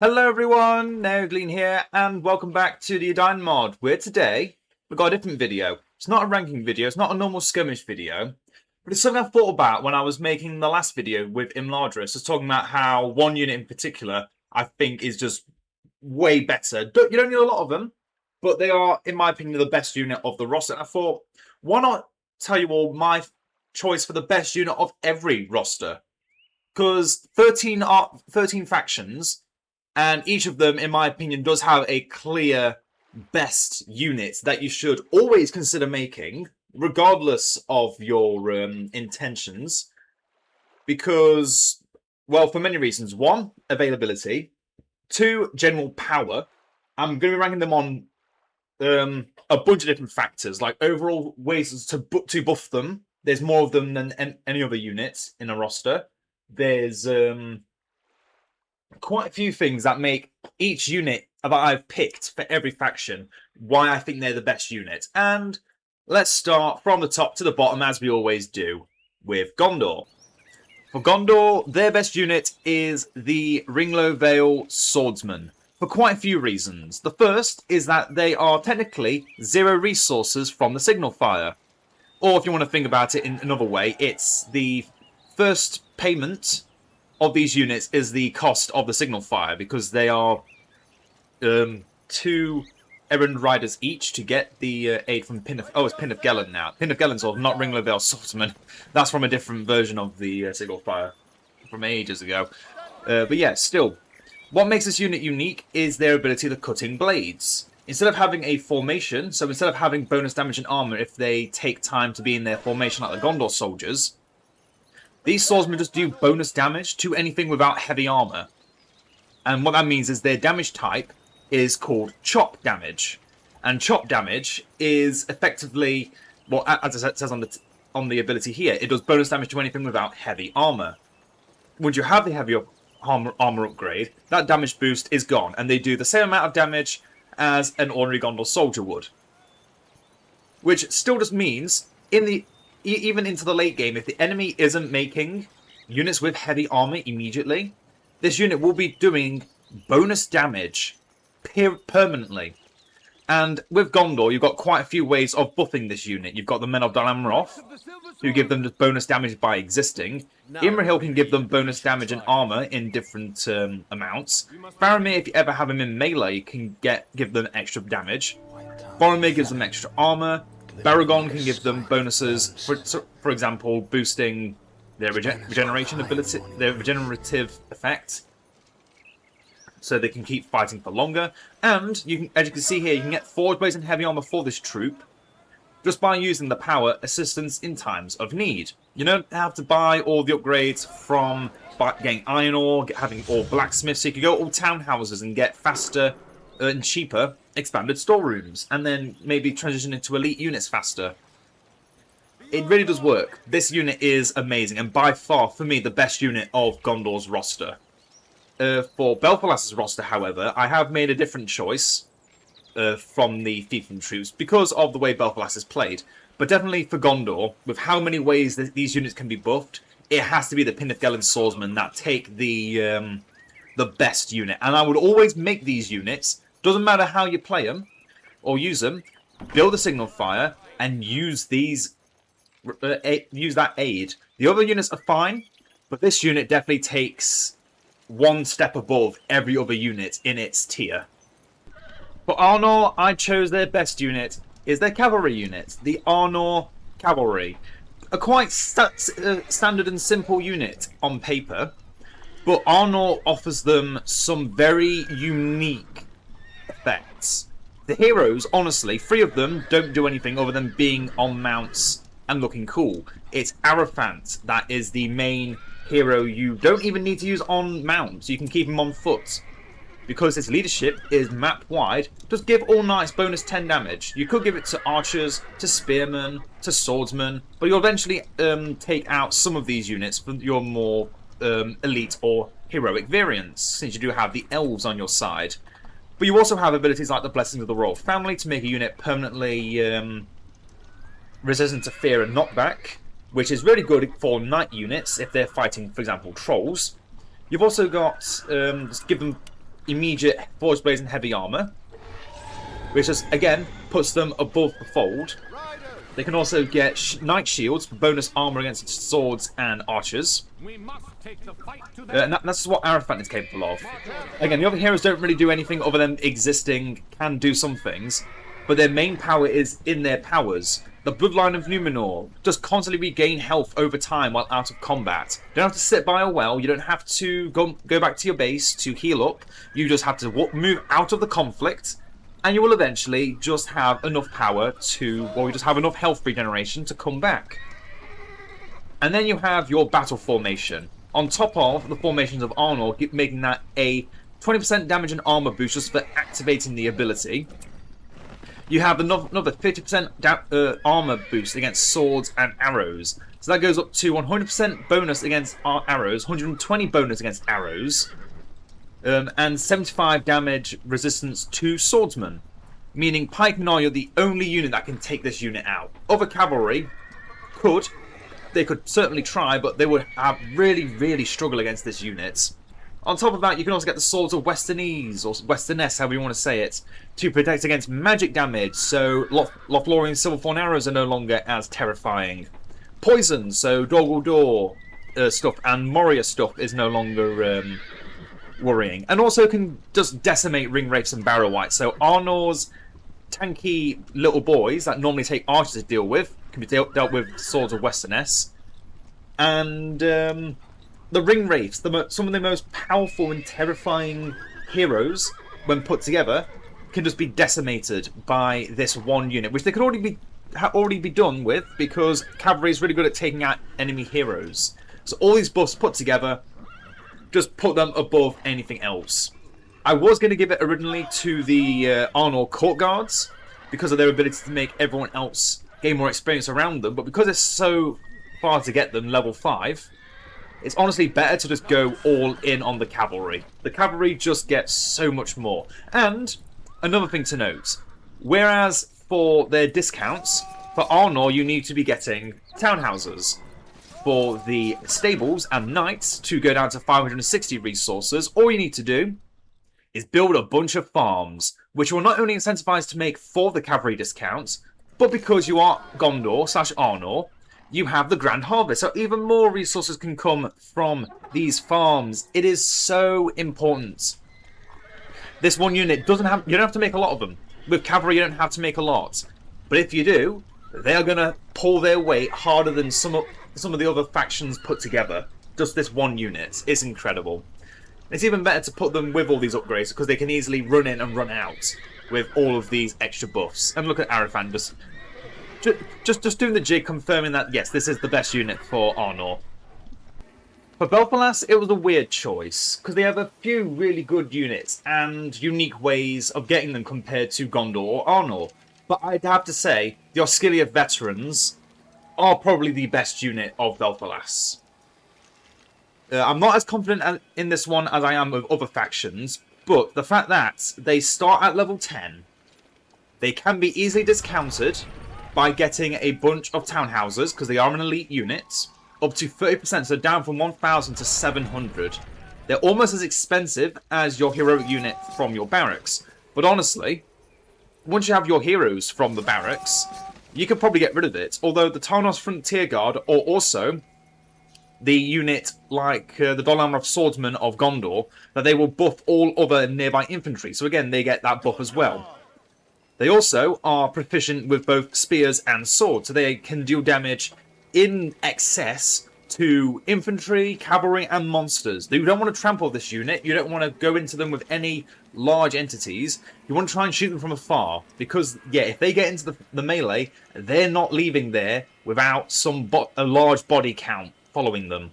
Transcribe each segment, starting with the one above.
Hello everyone, Glean here, and welcome back to the Edain Mod, where today we've got a different video. It's not a ranking video, it's not a normal skirmish video, but it's something I thought about when I was making the last video with Imladris. I was talking about how one unit in particular I think is just way better. You don't need a lot of them, but they are, in my opinion, the best unit of the roster. And I thought, why not tell you all my choice for the best unit of every roster? Because 13 factions, and each of them, in my opinion, does have a clear best unit that you should always consider making, regardless of your intentions. Because, well, for many reasons. One, availability. Two, general power. I'm going to be ranking them on a bunch of different factors, like overall ways to buff them. There's more of them than any other units in a roster. There's quite a few things that make each unit that I've picked for every faction why I think they're the best unit. And let's start from the top to the bottom, as we always do, with Gondor. For Gondor, their best unit is the Ringlow Vale Swordsman, for quite a few reasons. The first is that they are technically 0 resources from the signal fire. Or if you want to think about it in another way, it's the first payment of these units is the cost of the signal fire, because they are 2 errand riders each to get the aid from Pin of... Oh, it's Pin of Gellan now. Pin of Gellan's Sword, not Ringlow Vale Swordsman. That's from a different version of the signal fire from ages ago. But yeah, still, what makes this unit unique is their ability to cutting blades. Instead of having a formation, so instead of having bonus damage and armor if they take time to be in their formation like the Gondor soldiers, these swordsmen just do bonus damage to anything without heavy armor. And what that means is their damage type is called chop damage. And chop damage is effectively, well, as it says on the ability here, it does bonus damage to anything without heavy armor. Once you have the heavy armor upgrade, that damage boost is gone, and they do the same amount of damage as an ordinary Gondor soldier would. Which still just means, even into the late game, if the enemy isn't making units with heavy armor immediately, this unit will be doing bonus damage permanently. And with Gondor, you've got quite a few ways of buffing this unit. You've got the Men of Dol Amroth, who give them just bonus damage by existing. Imrahil can give them bonus damage and armor in different amounts. Faramir, if you ever have him in melee, can give them extra damage. Boromir gives them extra armor. Baragon can give them bonuses, for example, boosting their regeneration ability, their regenerative effect, so they can keep fighting for longer. And you can, as you can see here, you can get forward blades and heavy armor for this troop just by using the power assistance in times of need. You don't have to buy all the upgrades from getting iron ore, having all blacksmiths. So you can go all townhouses and get faster and cheaper expanded storerooms, and then maybe transition into elite units faster. It really does work. This unit is amazing, and by far, for me, the best unit of Gondor's roster. For Belfalas' roster, however, I have made a different choice from the Fiefdom troops because of the way Belfalas is played. But definitely for Gondor, with how many ways that these units can be buffed, it has to be the Pin of Gellan swordsmen that take the best unit. And I would always make these units. Doesn't matter how you play them or use them, build a signal fire and use use that aid. The other units are fine, but this unit definitely takes one step above every other unit in its tier. For Arnor, I chose their best unit is their cavalry unit, the Arnor Cavalry. A quite standard and simple unit on paper, but Arnor offers them some very unique effects. The heroes, honestly, 3 of them don't do anything other than being on mounts and looking cool. It's Araphant that is the main hero you don't even need to use on mounts. You can keep him on foot. Because his leadership is map wide, just give all knights bonus 10 damage. You could give it to archers, to spearmen, to swordsmen, but you'll eventually take out some of these units for your more elite or heroic variants, since you do have the elves on your side. But you also have abilities like the Blessings of the Royal Family to make a unit permanently resistant to fear and knockback, which is really good for knight units if they're fighting, for example, trolls. You've also got, just give them immediate Forge Blades and Heavy Armor, which just, again, puts them above the fold. They can also get Knight Shields for bonus armor against swords and archers. And that's what Arafat is capable of. Again, the other heroes don't really do anything other than existing, can do some things, but their main power is in their powers. The Bloodline of Numenor just constantly regain health over time while out of combat. You don't have to sit by a well, you don't have to go back to your base to heal up. You just have to move out of the conflict, and you will eventually just have enough power to, or you just have enough health regeneration to come back. And then you have your battle formation. On top of the formations of Arnor, making that a 20% damage and armor boost just for activating the ability. You have another 50% armor boost against swords and arrows. So that goes up to 100% bonus against arrows, 120 bonus against arrows, and 75 damage resistance to swordsmen. Meaning Pikemen are the only unit that can take this unit out. Other cavalry they could certainly try, but they would have really struggle against this unit. On top of that, you can also get the Swords of Westernese, or Westernesse, however you want to say it, to protect against magic damage, so Lothlorien Silverthorn arrows are no longer as terrifying. Poison, so Dol Guldur stuff and Moria stuff is no longer worrying. And also can just decimate ring wraiths and barrow wights, so Arnor's tanky little boys that normally take archers to deal with can be dealt with Swords of Westernesse. And the ring wraiths, some of the most powerful and terrifying heroes, when put together, can just be decimated by this one unit, which they could already be done with, because cavalry is really good at taking out enemy heroes. So all these buffs put together, just put them above anything else. I was going to give it originally to the Arnor Court Guards, because of their ability to make everyone else gain more experience around them, but because it's so far to get them level 5, it's honestly better to just go all in on the cavalry. The cavalry just gets so much more. And another thing to note, whereas for their discounts, for Arnor you need to be getting townhouses. For the stables and knights to go down to 560 resources, all you need to do is build a bunch of farms, which will not only incentivize to make for the cavalry discounts, but because you are Gondor/Arnor, you have the Grand Harvest, so even more resources can come from these farms. It is so important. This one unit you don't have to make a lot of them. With cavalry, you don't have to make a lot. But if you do, they are going to pull their weight harder than some of the other factions put together. Just this one unit. It's incredible. It's even better to put them with all these upgrades, because they can easily run in and run out with all of these extra buffs. And look at Arafan just doing the jig, confirming that, yes, this is the best unit for Arnor. For Belfalas, it was a weird choice, because they have a few really good units and unique ways of getting them compared to Gondor or Arnor. But I'd have to say, the Osgiliath veterans are probably the best unit of Belfalas. I'm not as confident in this one as I am with other factions, but the fact that they start at level 10, they can be easily discounted by getting a bunch of townhouses, because they are an elite unit, up to 30%, so down from 1,000 to 700. They're almost as expensive as your heroic unit from your barracks. But honestly, once you have your heroes from the barracks, you could probably get rid of it. Although the Tarnos Frontier Guard, or also the unit like the Dol Swordsmen of Gondor, that they will buff all other nearby infantry. So again, they get that buff as well. They also are proficient with both spears and swords, so they can deal damage in excess to infantry, cavalry, and monsters. You don't want to trample this unit. You don't want to go into them with any large entities. You want to try and shoot them from afar, because, yeah, if they get into the melee, they're not leaving there without a large body count following them.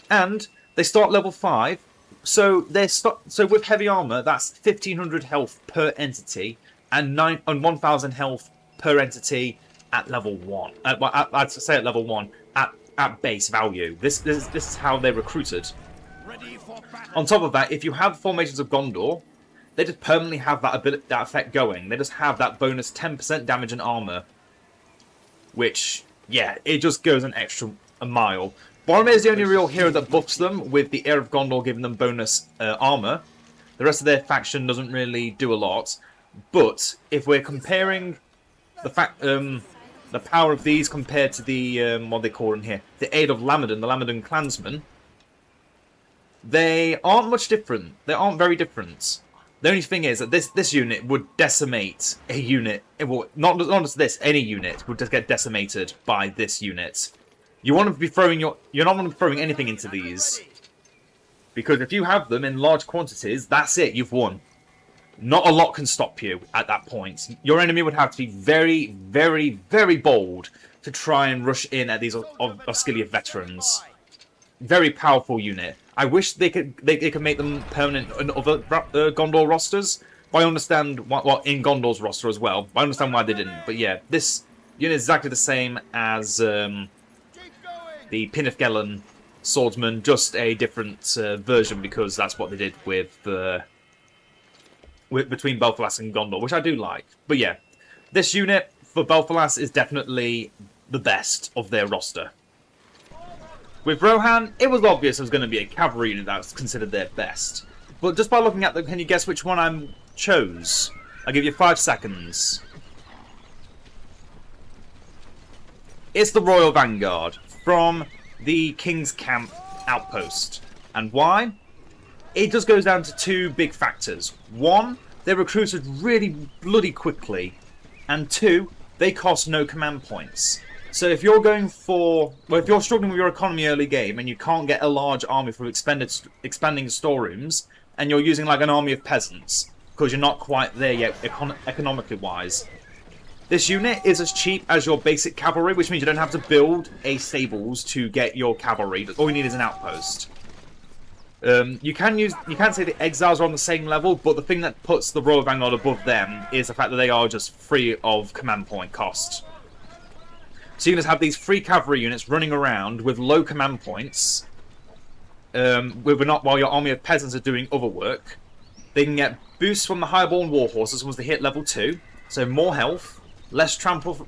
And they start level 5, so with heavy armor, that's 1,500 health per entity, and 1,000 health per entity at level 1. I'd say at level 1, at base value. This is how they're recruited. On top of that, if you have formations of Gondor, they just permanently have that effect going. They just have that bonus 10% damage and armor, which, yeah, it just goes an extra mile. Boromir is the only real hero that buffs them, with the Heir of Gondor giving them bonus armor. The rest of their faction doesn't really do a lot. But if we're comparing the power of these compared to the what they call in here, the aid of Lamadan, the Lamadan clansmen, they aren't much different. They aren't very different. The only thing is that this unit would decimate a unit. Well, not just this, any unit would just get decimated by this unit. You're not want to be throwing anything into these, because if you have them in large quantities, that's it. You've won. Not a lot can stop you at that point. Your enemy would have to be very, very, very bold to try and rush in at these Osgiliath veterans. Very powerful unit. I wish they could make them permanent in other Gondor rosters. But I understand in Gondor's roster as well. I understand why they didn't. But yeah, this unit is exactly the same as the Pinifgelen swordsman, just a different version, because that's what they did with between Belfalas and Gondor, which I do like. But yeah, this unit for Belfalas is definitely the best of their roster. With Rohan, it was obvious it was going to be a cavalry unit that was considered their best. But just by looking at them, can you guess which one I chose? I'll give you 5 seconds. It's the Royal Vanguard from the King's Camp outpost. And why? It just goes down to 2 big factors. 1, they're recruited really bloody quickly. And 2, they cost no command points. So if you're going for... Well, if you're struggling with your economy early game and you can't get a large army from expanding storerooms, and you're using like an army of peasants, because you're not quite there yet economically wise, this unit is as cheap as your basic cavalry, which means you don't have to build a stables to get your cavalry. All you need is an outpost. You can say the exiles are on the same level, but the thing that puts the Royal Vanguard above them is the fact that they are just free of command point cost. So you can just have these free cavalry units running around with low command points, while your army of peasants are doing other work. They can get boosts from the highborn war horses once they hit level 2, so more health, less trample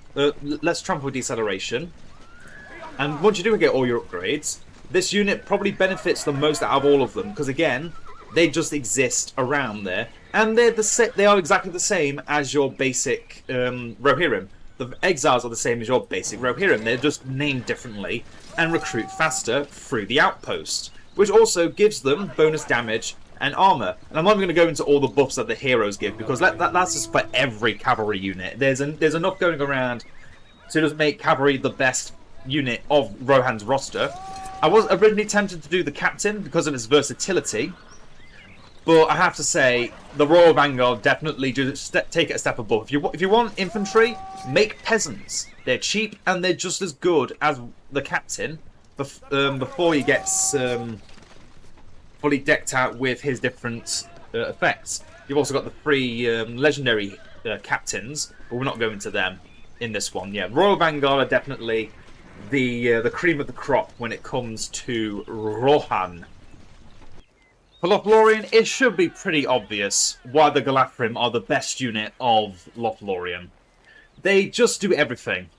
deceleration, and once you do get all your upgrades, this unit probably benefits the most out of all of them, because again, they just exist around there, and they are exactly the same as your basic Rohirrim. The exiles are the same as your basic Rohirrim. They're just named differently and recruit faster through the outpost, which also gives them bonus damage and armor. And I'm not even going to go into all the buffs that the heroes give, because that's just for every cavalry unit. There's enough going around to just make cavalry the best unit of Rohan's roster. I was originally tempted to do the captain because of its versatility, but I have to say the Royal Vanguard definitely do take it a step above. If you want infantry, make peasants. They're cheap and they're just as good as the captain before he gets fully decked out with his different effects. You've also got the 3 legendary captains, but we're not going to them in this one. Yeah, Royal Vanguard are definitely the cream of the crop when it comes to Rohan. For Lórien, it should be pretty obvious why the Galafrim are the best unit of Lórien. They just do everything.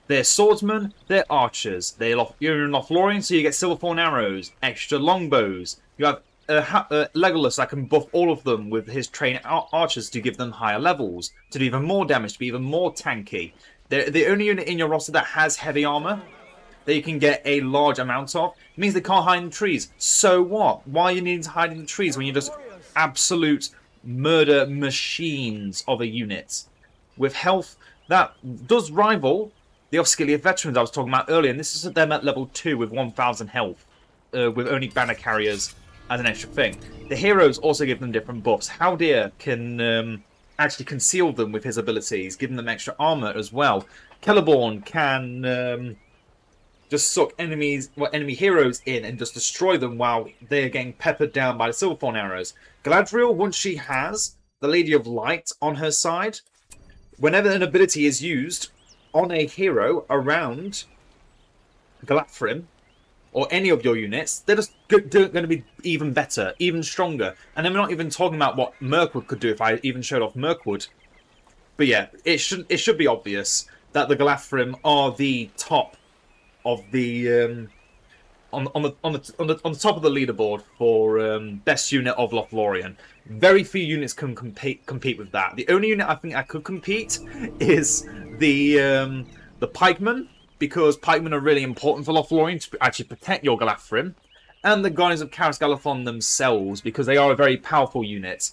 They're swordsmen, they're archers. You're in Lórien, so you get silverthorn arrows, extra longbows. You have Legolas that can buff all of them with his trained archers to give them higher levels, to do even more damage, to be even more tanky. They're the only unit in your roster that has heavy armor that you can get a large amount of. It means they can't hide in trees. So what? Why are you needing to hide in the trees when you're just absolute murder machines of a unit? With health that does rival the Osgiliath veterans I was talking about earlier, and this is them at level 2 with 1000 health, with only banner carriers as an extra thing. The heroes also give them different buffs. Haldir can actually conceal them with his abilities, giving them extra armor as well. Celeborn can just suck enemy heroes in and just destroy them while they're getting peppered down by the silverthorn arrows. Galadriel, once she has the Lady of Light on her side, whenever an ability is used on a hero around Galafrim, or any of your units, they're just going to be even better, even stronger. And then we're not even talking about what Mirkwood could do if I even showed off Mirkwood. But yeah, it should be obvious that the Galafrim are the top of the on the top of the leaderboard for best unit of Lórien. Very few units can compete with that. The only unit I think I could compete is the pikemen, because pikemen are really important for Lórien to actually protect your Galafrim, and the Guardians of Caras Galadhon themselves, because they are a very powerful unit.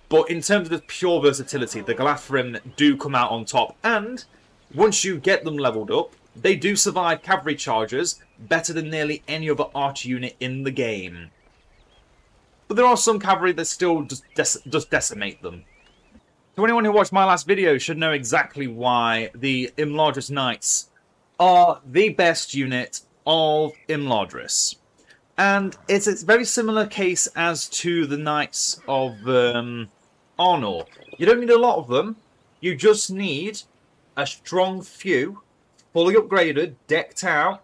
But in terms of the pure versatility, the Galafrim do come out on top, and once you get them leveled up, they do survive cavalry charges better than nearly any other archer unit in the game. But there are some cavalry that still just decimate them. So anyone who watched my last video should know exactly why the Imladris Knights are the best unit of Imladris. And it's a very similar case as to the Knights of Arnor. You don't need a lot of them, you just need a strong few, fully upgraded, decked out,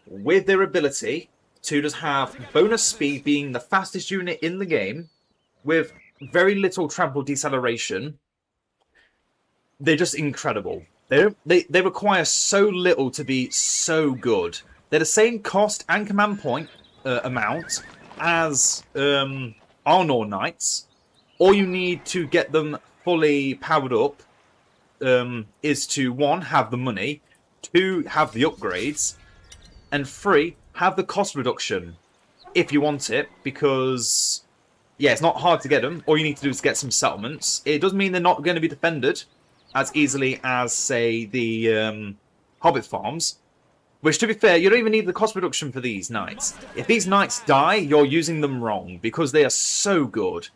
with their ability to just have bonus speed, being the fastest unit in the game, with very little trample deceleration. They're just incredible. They require so little to be so good. They're the same cost and command point amount as Arnor Knights. All you need to get them fully powered up is to, 1, have the money, 2, have the upgrades, and 3, have the cost reduction if you want it, because, yeah, it's not hard to get them. All you need to do is get some settlements. It does mean they're not going to be defended as easily as, say, the Hobbit farms, which, to be fair, you don't even need the cost reduction for these knights. If these knights die, you're using them wrong, because they are so good.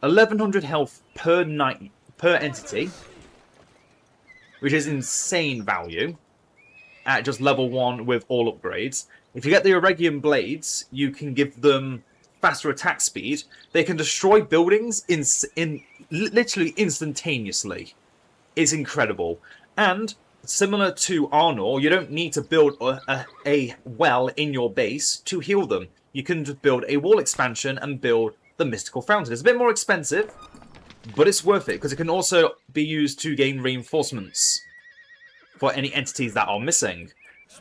1100 health per knight, per entity, which is insane value at just level 1 with all upgrades. If you get the Eregian blades, you can give them faster attack speed. They can destroy buildings in literally instantaneously. It's incredible. And similar to Arnor, you don't need to build a well in your base to heal them. You can just build a wall expansion and build the Mystical Fountain. It's a bit more expensive, but it's worth it, because it can also be used to gain reinforcements for any entities that are missing.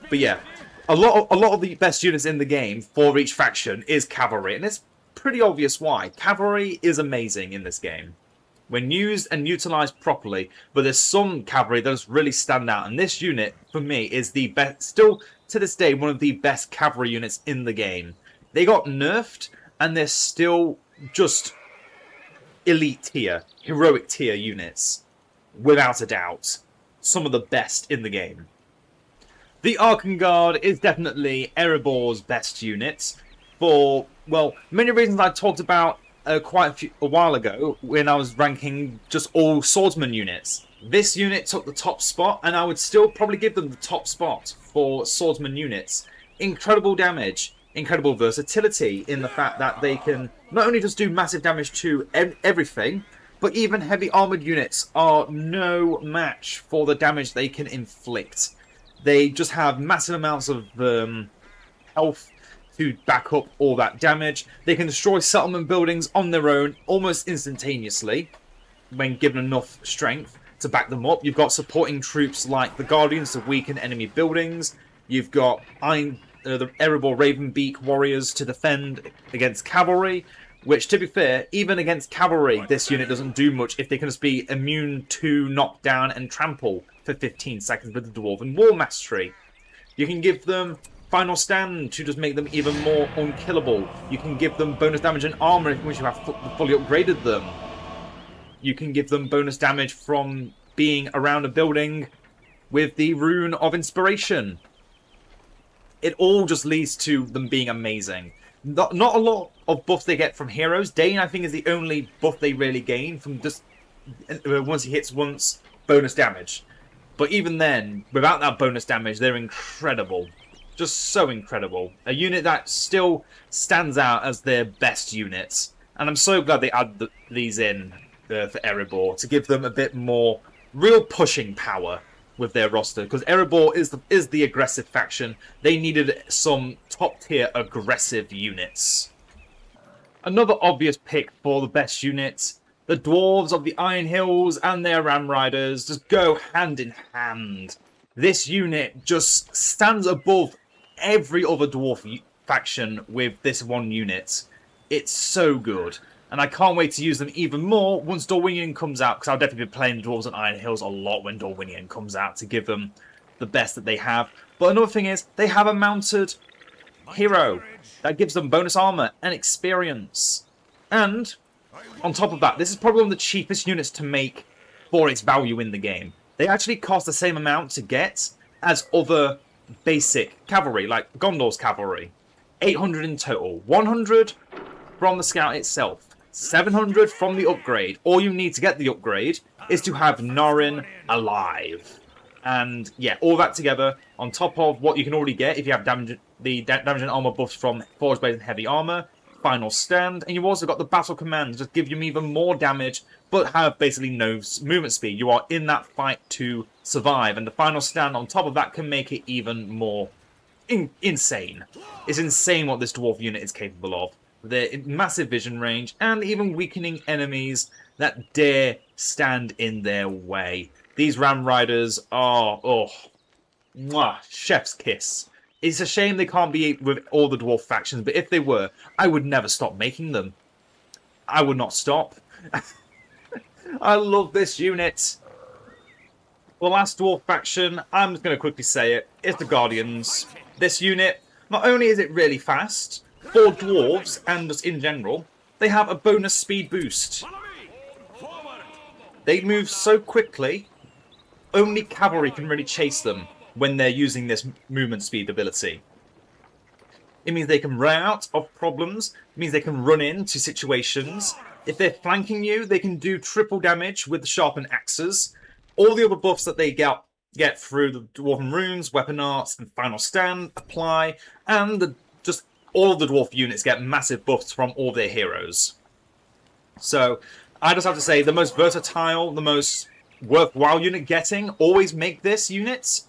But yeah, a lot of the best units in the game for each faction is cavalry, and it's pretty obvious why. Cavalry is amazing in this game when used and utilized properly, but there's some cavalry that just really stand out, and this unit for me is the best, still to this day, one of the best cavalry units in the game. They got nerfed, and they're still just elite tier, heroic tier units, without a doubt. Some of the best in the game. The Arkenguard is definitely Erebor's best unit for, well, many reasons I talked about quite a while ago when I was ranking just all swordsman units. This unit took the top spot, and I would still probably give them the top spot for swordsman units. Incredible damage, incredible versatility in the fact that they can not only just do massive damage to everything, but even heavy armoured units are no match for the damage they can inflict. They just have massive amounts of health to back up all that damage. They can destroy settlement buildings on their own almost instantaneously when given enough strength to back them up. You've got supporting troops like the Guardians to weaken enemy buildings. You've got the Erebor Ravenbeak warriors to defend against cavalry, which, to be fair, even against cavalry, this unit doesn't do much if they can just be immune to knockdown and trample for 15 seconds with the Dwarven War Mastery. You can give them Final Stand to just make them even more unkillable. You can give them bonus damage and armor if you have fully upgraded them. You can give them bonus damage from being around a building with the Rune of Inspiration. It all just leads to them being amazing. Not a lot of buffs they get from heroes. Dane, I think, is the only buff they really gain from just once he hits once, bonus damage. But even then, without that bonus damage, they're incredible. Just so incredible. A unit that still stands out as their best units. And I'm so glad they added these in for Erebor to give them a bit more real pushing power with their roster, because Erebor is the aggressive faction. They needed some top tier aggressive units. Another obvious pick for the best units, the Dwarves of the Iron Hills and their Ram Riders just go hand in hand. This unit just stands above every other dwarf faction with this one unit. It's so good. And I can't wait to use them even more once Dorwinion comes out, because I'll definitely be playing the Dwarves on Iron Hills a lot when Dorwinion comes out to give them the best that they have. But another thing is, they have a mounted hero that gives them bonus armor and experience. And on top of that, this is probably one of the cheapest units to make for its value in the game. They actually cost the same amount to get as other basic cavalry, like Gondor's cavalry. 800 in total. 100 from the scout itself. 700 from the upgrade. All you need to get the upgrade is to have Lórien alive. And yeah, all that together on top of what you can already get if you have damage and armor buffs from Forge Blade and Heavy Armor, Final Stand, and you've also got the Battle Command, just give you even more damage, but have basically no movement speed. You are in that fight to survive, and the Final Stand on top of that can make it even more insane. It's insane what this dwarf unit is capable of. Their massive vision range, and even weakening enemies that dare stand in their way. These Ram Riders are, mwah, chef's kiss. It's a shame they can't be with all the dwarf factions, but if they were, I would never stop making them. I would not stop. I love this unit. The last dwarf faction, I'm just going to quickly say it, is the Guardians. This unit, not only is it really fast, for dwarves and just in general, they have a bonus speed boost. They move so quickly, only cavalry can really chase them when they're using this movement speed ability. It means they can run out of problems, it means they can run into situations. If they're flanking you, they can do triple damage with the sharpened axes. All the other buffs that they get through the Dwarven Runes, Weapon Arts, and Final Stand apply, and just all of the dwarf units get massive buffs from all their heroes. So, I just have to say, the most versatile, the most worthwhile unit getting, always make this unit,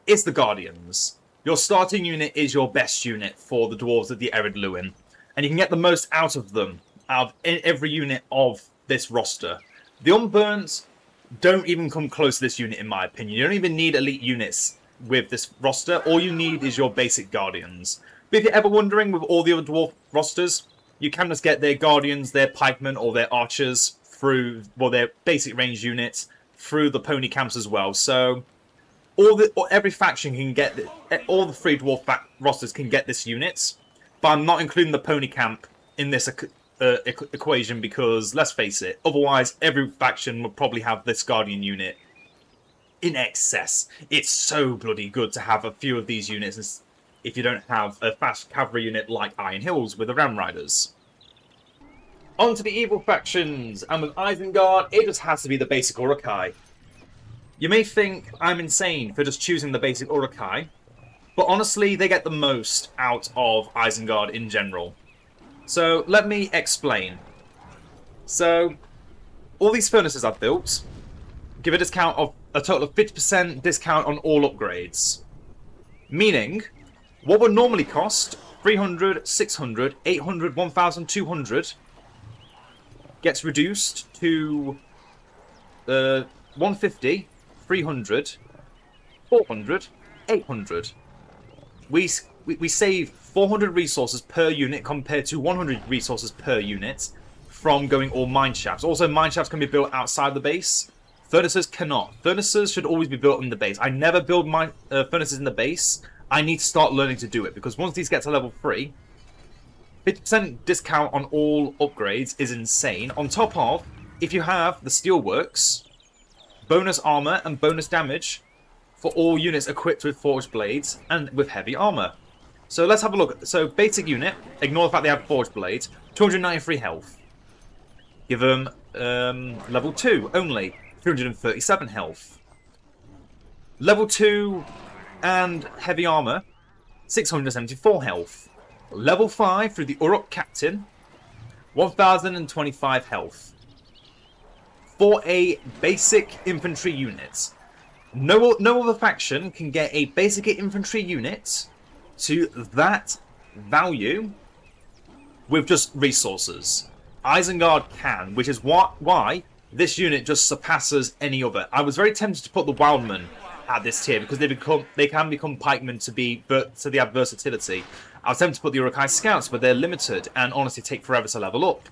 is the Guardians. Your starting unit is your best unit for the Dwarves of the Erid Luin, and you can get the most out of them, out of every unit of this roster. The Unburnt don't even come close to this unit in my opinion. You don't even need elite units with this roster, all you need is your basic Guardians. But if you're ever wondering with all the other Dwarf rosters, you can just get their Guardians, their Pikemen, or their Archers through, well, their basic range units through the pony camps as well. So every faction can get all the three dwarf rosters can get this unit, but I'm not including the pony camp in this equation because let's face it, otherwise every faction would probably have this Guardian unit in excess. It's so bloody good to have a few of these units if you don't have a fast cavalry unit like Iron Hills with the Ram Riders. On to the evil factions, and with Isengard, it just has to be the basic Uruk-hai. You may think I'm insane for just choosing the basic Uruk-hai, but honestly, they get the most out of Isengard in general. So, let me explain. So, all these furnaces I've built give a discount of a total of 50% discount on all upgrades. Meaning, what would normally cost 300, 600, 800, 1,200 gets reduced to 150, 300, 400, 800. We save 400 resources per unit compared to 100 resources per unit from going all mine shafts. Also, mine shafts can be built outside the base. Furnaces cannot. Furnaces should always be built in the base. I never build my furnaces in the base. I need to start learning to do it because once these get to level 3, 50% discount on all upgrades is insane. On top of, if you have the Steelworks, bonus armor and bonus damage for all units equipped with Forged Blades and with heavy armor. So let's have a look. So basic unit, ignore the fact they have Forged Blades, 293 health. Give them level 2 only, 337 health. Level 2 and heavy armor, 674 health. Level 5 through the Uruk Captain, 1025 health. For a basic infantry unit. No other faction can get a basic infantry unit to that value with just resources. Isengard can, which is why this unit just surpasses any other. I was very tempted to put the Wildmen at this tier because they can become pikemen so they have versatility. I was tempted to put the Uruk-hai scouts, but they're limited and honestly take forever to level up.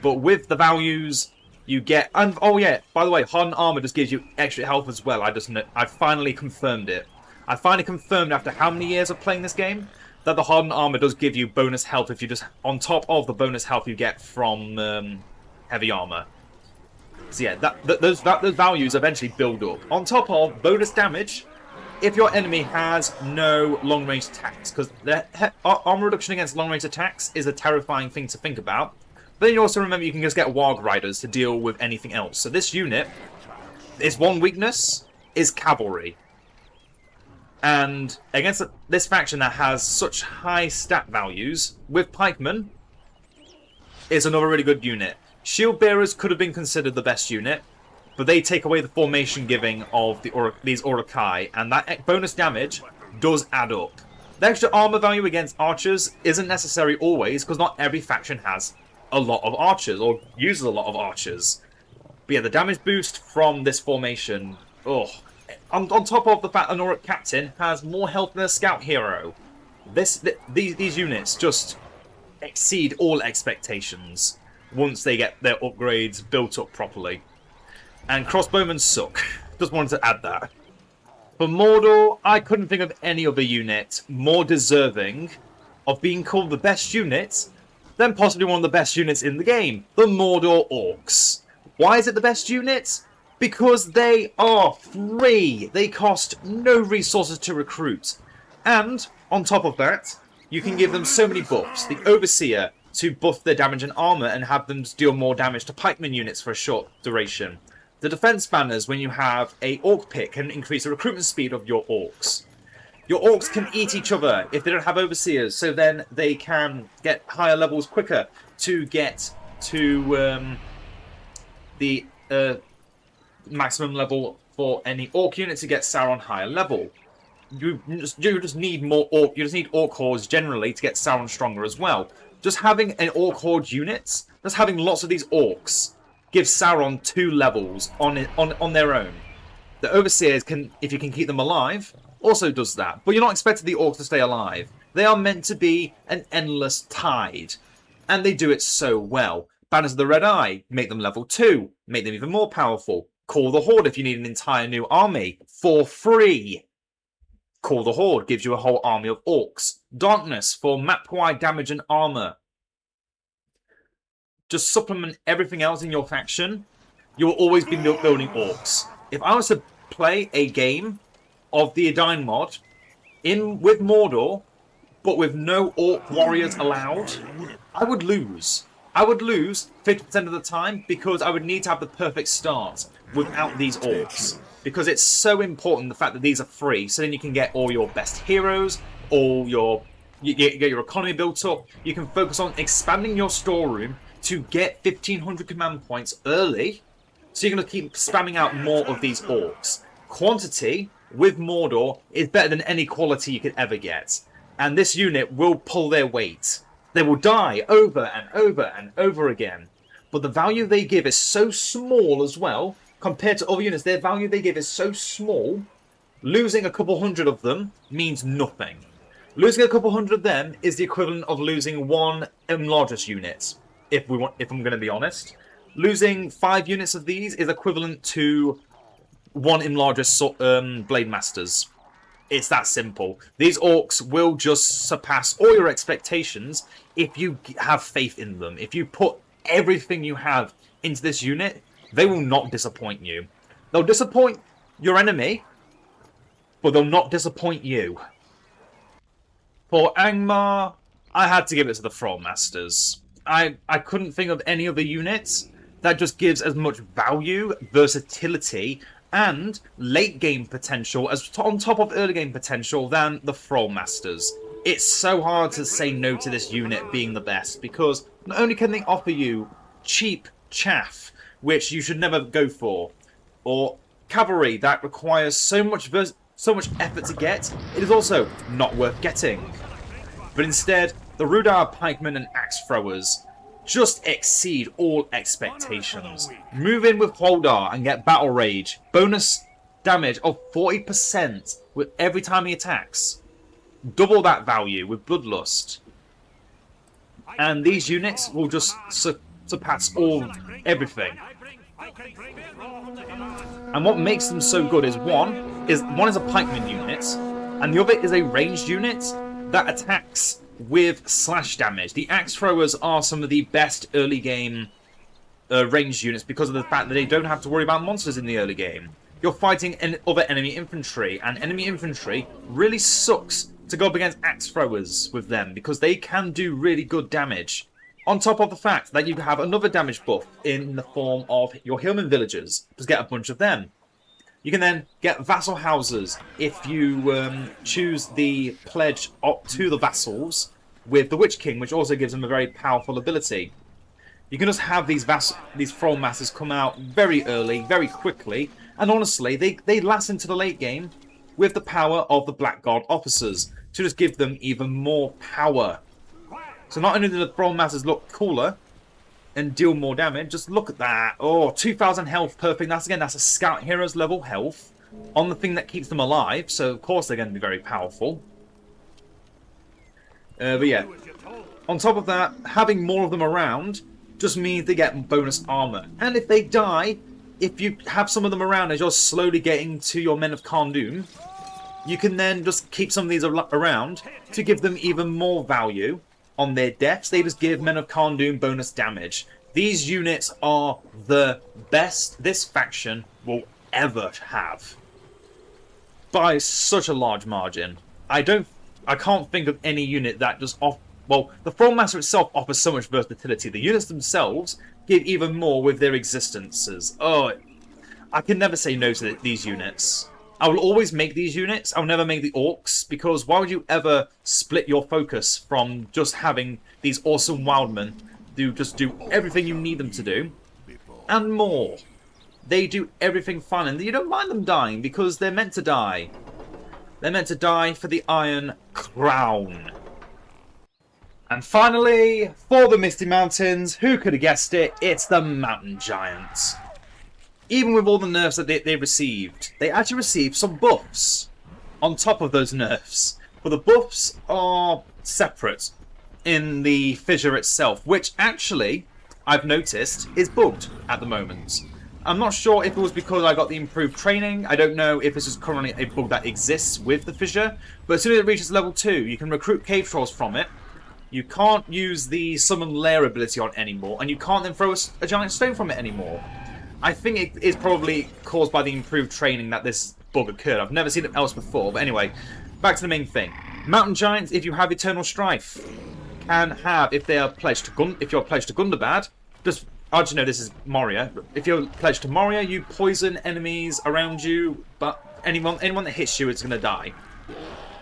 But with the values you get, and oh yeah, by the way, hardened armor just gives you extra health as well. I finally confirmed it. I finally confirmed after how many years of playing this game that the hardened armor does give you bonus health if you just on top of the bonus health you get from heavy armor. So yeah, those values eventually build up on top of bonus damage if your enemy has no long range attacks, because armor reduction against long range attacks is a terrifying thing to think about. But then you also remember you can just get Warg Riders to deal with anything else. So this unit, its one weakness is Cavalry. And against this faction that has such high stat values, with Pikemen, is another really good unit. Shield Bearers could have been considered the best unit, but they take away the formation giving of these Uruk-hai, and that bonus damage does add up. The extra armor value against archers isn't necessary always, because not every faction has a lot of archers, or uses a lot of archers. But yeah, the damage boost from this formation, on top of the fact an Uruk captain has more health than a scout hero, these units just exceed all expectations once they get their upgrades built up properly. And crossbowmen suck. Just wanted to add that. For Mordor, I couldn't think of any other unit more deserving of being called the best unit than possibly one of the best units in the game, the Mordor Orcs. Why is it the best unit? Because they are free. They cost no resources to recruit. And, on top of that, you can give them so many buffs. The Overseer to buff their damage and armor and have them deal more damage to pikeman units for a short duration. The defense banners, when you have a orc pick, can increase the recruitment speed of your orcs. Your orcs can eat each other if they don't have overseers, so then they can get higher levels quicker to get to the maximum level for any orc unit to get Sauron higher level. You just need more orc. You just need orc hordes generally to get Sauron stronger as well. Just having an orc horde unit, just having lots of these orcs, gives Sauron 2 levels on their own. The overseers can, if you can keep them alive, also does that. But you're not expected the orcs to stay alive. They are meant to be an endless tide, and they do it so well. Banners of the Red Eye make them level 2, make them even more powerful. Call the Horde if you need an entire new army for free. Call the Horde gives you a whole army of orcs. Darkness for map-wide damage and armor. Just supplement everything else in your faction. You will always be building orcs. If I was to play a game of the Edain Mod with Mordor, but with no orc warriors allowed, I would lose. I would lose 50% of the time because I would need to have the perfect start without these orcs. Because it's so important, the fact that these are free, so then you can get all your best heroes, you get your economy built up. You can focus on expanding your storeroom to get 1500 command points early, so you're going to keep spamming out more of these orcs. Quantity with Mordor is better than any quality you could ever get, and this unit will pull their weight. They will die over and over and over again, but the value they give is so small as well. Compared to other units, their value they give is so small, losing a couple hundred of them means nothing. Losing a couple hundred of them is the equivalent of losing one Imladris unit, if I'm going to be honest. Losing 5 units of these is equivalent to one Imladris Blade Masters. It's that simple. These orcs will just surpass all your expectations if you have faith in them. If you put everything you have into this unit, they will not disappoint you. They'll disappoint your enemy, but they'll not disappoint you. For Angmar, I had to give it to the Thrall Masters. I couldn't think of any other units that just gives as much value, versatility, and late game potential as on top of early game potential than the Thrall Masters. It's so hard to say no to this unit being the best, because not only can they offer you cheap chaff, which you should never go for, or cavalry that requires so much effort to get, it is also not worth getting. But instead, the Rudar pikemen and axe throwers just exceed all expectations. Move in with Holdar and get Battle Rage. Bonus damage of 40% with every time he attacks. double that value with Bloodlust. And these units will just surpass everything. And what makes them so good is one is a pikeman unit, and the other is a ranged unit that attacks with slash damage. The axe throwers are some of the best early game ranged units because of the fact that they don't have to worry about monsters in the early game. You're fighting other enemy infantry, and enemy infantry really sucks to go up against axe throwers with them because they can do really good damage. On top of the fact that you have another damage buff in the form of your hillman villagers. Just get a bunch of them. You can then get vassal houses if you choose the pledge up to the vassals with the Witch King, which also gives them a very powerful ability. You can just have these thrall masses come out very early, very quickly, and honestly, they last into the late game with the power of the Blackguard officers to just give them even more power. So not only do the thrall masses look cooler and deal more damage, just look at that. Oh, 2,000 health, perfect. That's a Scout Heroes level health on the thing that keeps them alive, so of course they're going to be very powerful. But yeah, on top of that, having more of them around just means they get bonus armor. And if they die, if you have some of them around as you're slowly getting to your Men of Kharndoom, you can then just keep some of these around to give them even more value. On their deaths, they just give Men of Kharndoom bonus damage. These units are the best this faction will ever have. By such a large margin. I can't think of any unit that just well, the Thrallmaster itself offers so much versatility. The units themselves give even more with their existences. Oh, I can never say no to these units. I will always make these units. I'll never make the Orcs, because why would you ever split your focus from just having these awesome wildmen who just do everything you need them to do, and more. They do everything fun, and you don't mind them dying, because they're meant to die. They're meant to die for the Iron Crown. And finally, for the Misty Mountains, who could have guessed it? It's the Mountain Giants. Even with all the nerfs that they received, they actually received some buffs on top of those nerfs. But the buffs are separate in the fissure itself, which actually, I've noticed, is bugged at the moment. I'm not sure if it was because I got the improved training. I don't know if this is currently a bug that exists with the fissure. But as soon as it reaches level 2, you can recruit cave trolls from it. You can't use the summon lair ability on it anymore, and you can't then throw a giant stone from it anymore. I think it is probably caused by the improved training that this bug occurred. I've never seen it else before, but anyway, back to the main thing. Mountain Giants, if you have Eternal Strife, can have, if you're pledged to Gundabad, just, how'd you know this is Moria? If you're pledged to Moria, you poison enemies around you, but anyone that hits you is going to die.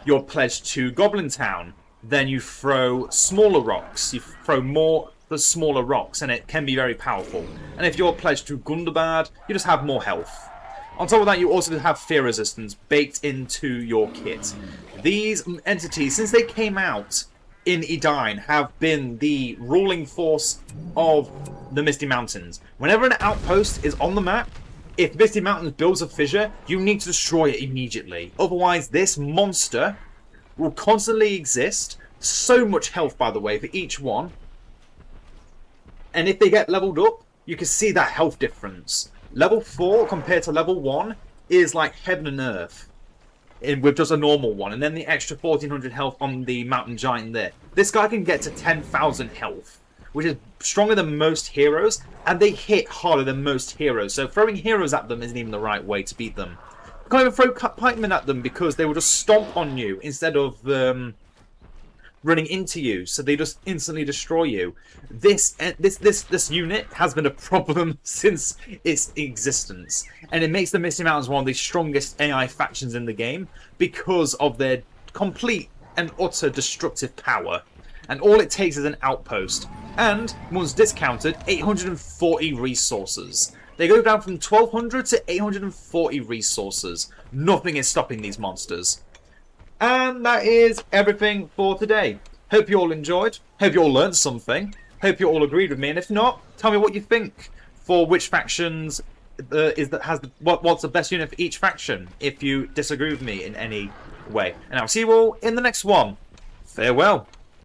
You're pledged to Goblin Town, then you throw smaller rocks. You throw more the smaller rocks, and it can be very powerful. And if you're pledged to Gundabad, you just have more health. On top of that, you also have fear resistance baked into your kit. These entities, since they came out in Edain, have been the ruling force of the Misty Mountains. Whenever an outpost is on the map, if Misty Mountains builds a fissure, you need to destroy it immediately. Otherwise, this monster will constantly exist. So much health, by the way, for each one. And if they get leveled up, you can see that health difference. Level 4 compared to level 1 is like heaven and earth with just a normal one. And then the extra 1400 health on the Mountain Giant there. This guy can get to 10,000 health, which is stronger than most heroes. And they hit harder than most heroes. So throwing heroes at them isn't even the right way to beat them. You can't even throw pikemen at them because they will just stomp on you instead of running into you, so they just instantly destroy you. This unit has been a problem since its existence, and it makes the Misty Mountains one of the strongest AI factions in the game because of their complete and utter destructive power. And all it takes is an outpost, and once discounted, 840 resources. They go down from 1200 to 840 resources. Nothing is stopping these monsters. And that is everything for today. Hope you all enjoyed. Hope you all learned something. Hope you all agreed with me. And if not, tell me what you think for which factions what's the best unit for each faction. If you disagree with me in any way. And I'll see you all in the next one. Farewell.